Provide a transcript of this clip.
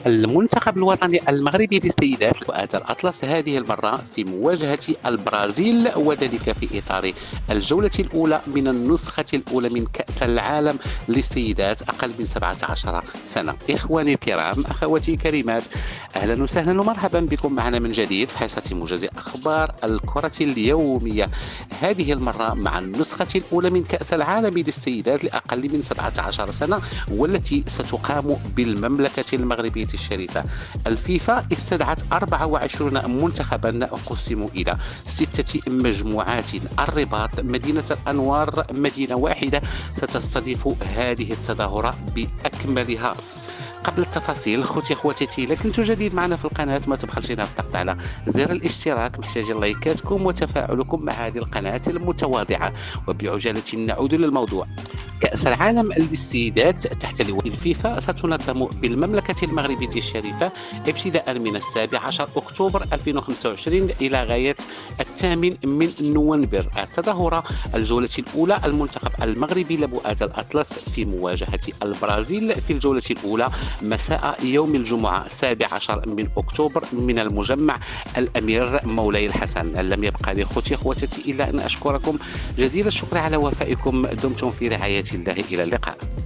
المنتخب الوطني المغربي للسيدات لفؤاد الأطلس هذه المرة في مواجهة البرازيل، وذلك في إطار الجولة الأولى من النسخة الأولى من كأس العالم للسيدات أقل من 17 سنة. إخواني الكرام، أخواتي الكريمات، أهلا وسهلا ومرحبا بكم معنا من جديد في حصة موجز أخبار الكرة اليومية، هذه المرة مع النسخة الأولى من كأس العالم للسيدات لأقل من 17 سنة، والتي ستقام بالمملكة المغربية الشريفة. الفيفا استدعت 24 منتخبا قسموا إلى 6 مجموعات. الرباط، مدينة الأنوار، مدينة واحدة ستستضيف هذه التظاهرة بأكملها. قبل التفاصيل اخوتي اذا كنتوا جديد معنا في القناه ما تبخلش بالضغط على زر الاشتراك، محتاجين لايكاتكم وتفاعلكم مع هذه القناه المتواضعه. وبعجاله نعود للموضوع. كأس العالم للسيدات تحت لواء الفيفا ستنظم بالمملكة المغربية الشريفة ابتداء من 17 أكتوبر 2025 إلى غاية 8 من نوفمبر. التظاهرة الجولة الأولى، المنتخب المغربي لفؤاد الأطلس في مواجهة البرازيل في الجولة الأولى مساء يوم الجمعة 17 من أكتوبر من المجمع الأمير مولاي الحسن. لم يبقى لي اخوتي إلا أن أشكركم جزيل الشكر على وفائكم. دمتم في رعاية الله، إلى اللقاء.